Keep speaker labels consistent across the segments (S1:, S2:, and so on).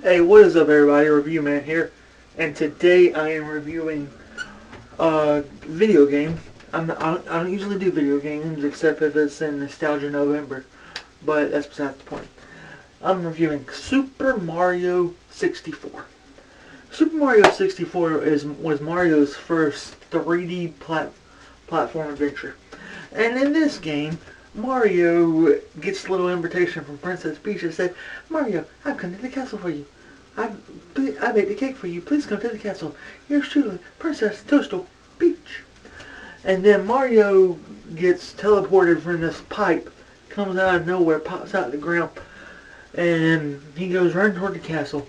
S1: Hey, what is up, everybody? Review Man here, and today I am reviewing a video game. I don't usually do video games except if it's in Nostalgia November, but that's beside the point. I'm reviewing Super Mario 64. Super Mario 64 was Mario's first 3D platform adventure, and in this game, Mario gets a little invitation from Princess Peach that said, "Mario, I've come to the castle for you. I baked a cake for you. Please come to the castle. Yours truly, Princess Toadstool Peach." And then Mario gets teleported from this pipe, comes out of nowhere, pops out of the ground, and he goes running toward the castle.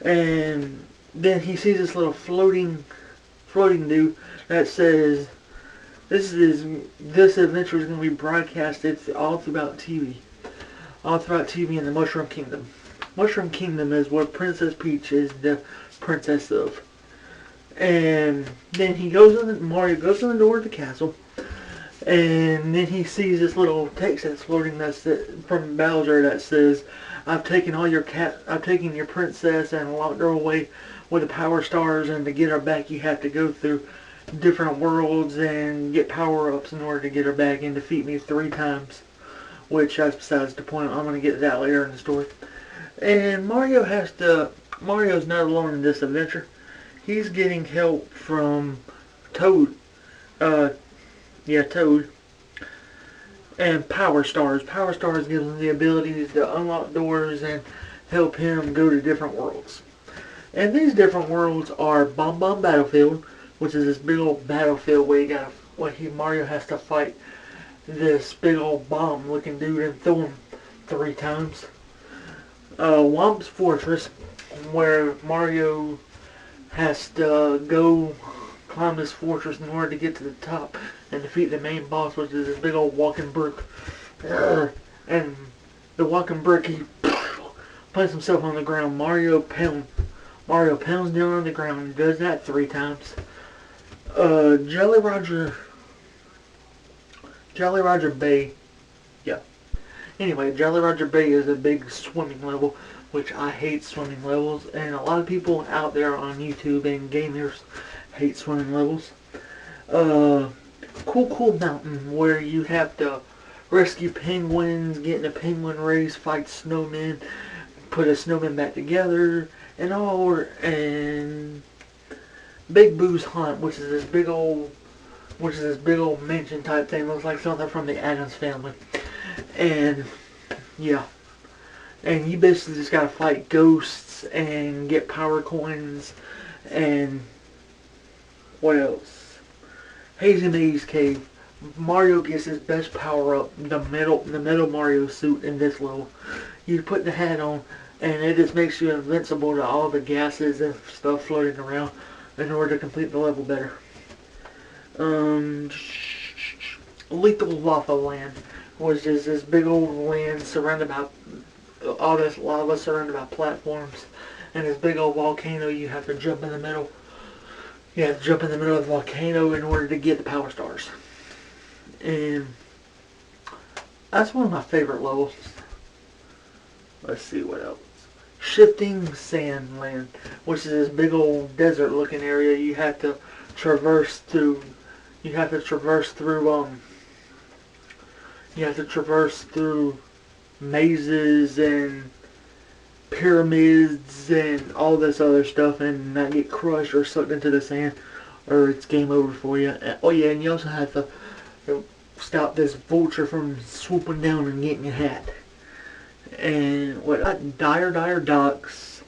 S1: And then he sees this little floating dude that says, "This adventure is going to be broadcasted all throughout TV in the Mushroom Kingdom." Mushroom Kingdom is where Princess Peach is the princess of. And then Mario goes in the door of the castle, and then he sees this little text that's floating from Bowser that says, I've taken your princess and locked her away with the power stars, and to get her back you have to go through different worlds and get power-ups in order to get her back and defeat me 3 times. Which, that's besides the point. I'm going to get to that later in the story. And Mario's not alone in this adventure. He's getting help from Toad. Toad. And Power Stars. Power Stars give him the abilities to unlock doors and help him go to different worlds. And these different worlds are Bomb Bomb Battlefield, which is this big old battlefield where Mario has to fight this big old bomb looking dude and throw him 3 times. Whomp's Fortress, where Mario has to go climb this fortress in order to get to the top and defeat the main boss, which is this big old walking brick. And the walking brick, he plants himself on the ground. Mario pounds down on the ground and does that 3 times. Jolly Roger Bay. Yeah. Anyway, Jolly Roger Bay is a big swimming level, which I hate swimming levels, and a lot of people out there on YouTube and gamers hate swimming levels. Cool Mountain, where you have to rescue penguins, get in a penguin race, fight snowmen, put a snowman back together, and Big Boo's Hunt, which is this big old mansion type thing. Looks like something from the Addams Family. And yeah, and you basically just gotta fight ghosts and get power coins. And what else? Hazy Maze Cave. Mario gets his best power up, the metal Mario suit in this level. You put the hat on, and it just makes you invincible to all the gases and stuff floating around in order to complete the level better. Lethal Lava Land, which is this big old land surrounded by all this lava, surrounded by platforms, and this big old volcano. You have to jump in the middle. You have to jump in the middle of the volcano in order to get the power stars. And that's one of my favorite levels. Let's see what else. Shifting Sand Land, which is this big old desert looking area you have to traverse through. You have to traverse through mazes and pyramids and all this other stuff and not get crushed or sucked into the sand, or it's game over for you. Oh yeah, and you also have to stop this vulture from swooping down and getting your hat. And Dire Docks,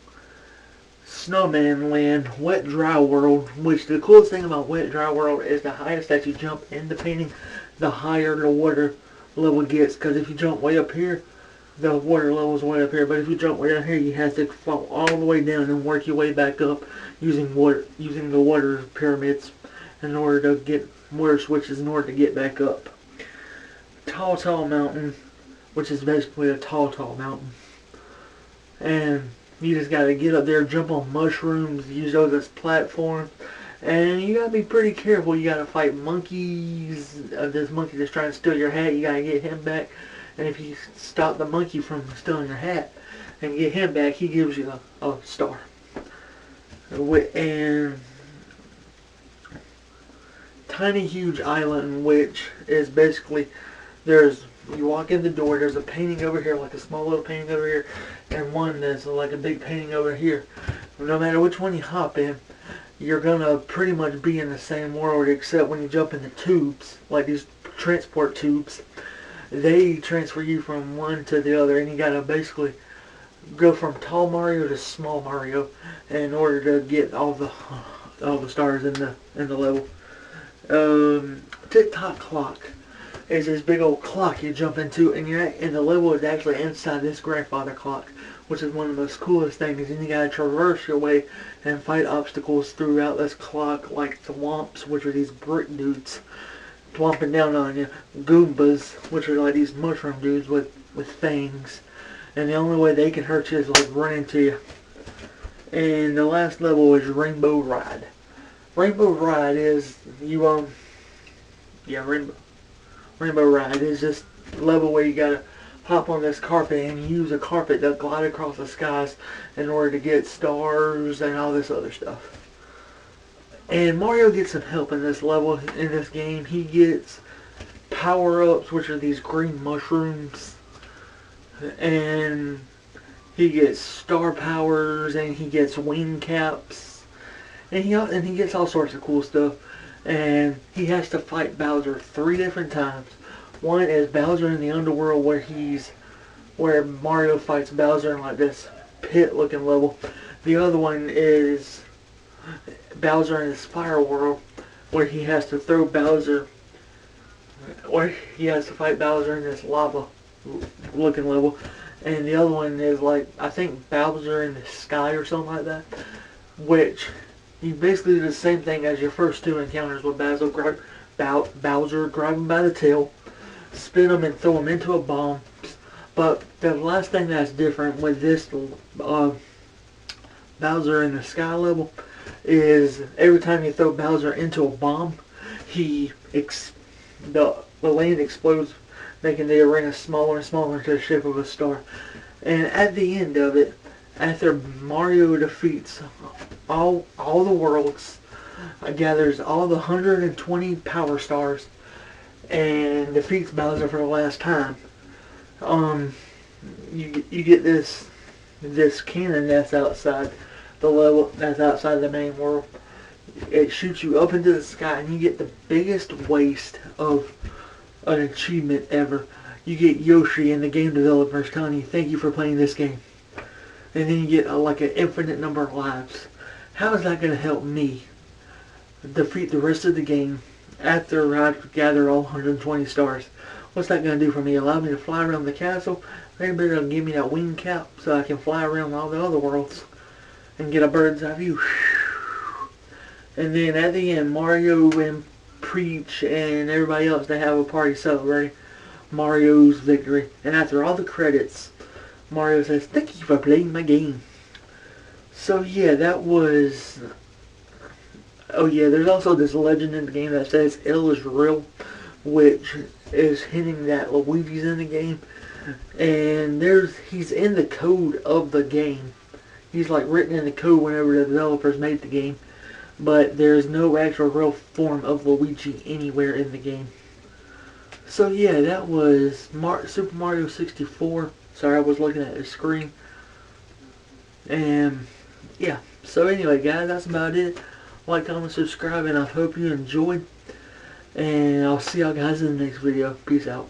S1: Snowman Land, Wet Dry World, which the coolest thing about Wet Dry World is the highest that you jump in the painting, the higher the water level gets. Because if you jump way up here, the water level is way up here. But if you jump way down here, you have to fall all the way down and work your way back up using the water pyramids in order to get water switches in order to get back up. Tall Mountain, which is basically a tall mountain. And you just gotta get up there, jump on mushrooms, use those as platforms. And you gotta be pretty careful. You gotta fight monkeys. This monkey that's trying to steal your hat, you gotta get him back. And if you stop the monkey from stealing your hat, and get him back, he gives you a star. And Tiny Huge Island, which is basically, you walk in the door, there's a painting over here, like a small little painting over here, and one that's like a big painting over here. No matter which one you hop in, you're gonna pretty much be in the same world, except when you jump in the tubes, like these transport tubes, they transfer you from one to the other, and you gotta basically go from tall Mario to small Mario in order to get all the stars in the level. Tick-tock clock is this big old clock you jump into, and the level is actually inside this grandfather clock, which is one of the most coolest things. And you gotta traverse your way and fight obstacles throughout this clock, like thwomps, which are these brick dudes thwomping down on you, Goombas, which are like these mushroom dudes with fangs, and the only way they can hurt you is like run into you. And the last level is Rainbow Ride. Rainbow Ride is Rainbow Ride is just a level where you gotta hop on this carpet and use a carpet to glide across the skies in order to get stars and all this other stuff. And Mario gets some help in this level, in this game. He gets power-ups, which are these green mushrooms, and he gets star powers, and he gets wing caps, and he gets all sorts of cool stuff. And he has to fight Bowser 3 different times. One is Bowser in the underworld, where Mario fights Bowser in like this pit-looking level. The other one is Bowser in the Spire World, where he has to fight Bowser in this lava-looking level. And the other one is like, I think Bowser in the Sky or something like that, which you basically do the same thing as your first two encounters with Bowser, grab him by the tail, spin him and throw him into a bomb. But the last thing that's different with this Bowser in the Sky level is every time you throw Bowser into a bomb, the land explodes, making the arena smaller and smaller into the shape of a star. And at the end of it, after Mario defeats all the worlds, gathers all the 120 power stars, and defeats Bowser for the last time, you get this cannon that's outside the level, that's outside the main world. It shoots you up into the sky, and you get the biggest waste of an achievement ever. You get Yoshi and the game developers telling you, thank you for playing this game. And then you get like an infinite number of lives. How is that going to help me defeat the rest of the game after I've gathered all 120 stars? What's that going to do for me? Allow me to fly around the castle? Maybe it'll give me that wing cap so I can fly around all the other worlds and get a bird's eye view. And then at the end, Mario and Peach and everybody else, they have a party celebrating Mario's victory. And after all the credits, Mario says, thank you for playing my game. So yeah, that was... Oh yeah, there's also this legend in the game that says L is real, which is hinting that Luigi's in the game. And he's in the code of the game. He's like written in the code whenever the developers made the game. But there's no actual real form of Luigi anywhere in the game. So yeah, that was Super Mario 64. Sorry, I was looking at the screen. And yeah, so anyway guys, that's about it. Like, comment, subscribe, and I hope you enjoyed. And I'll see y'all guys in the next video. Peace out.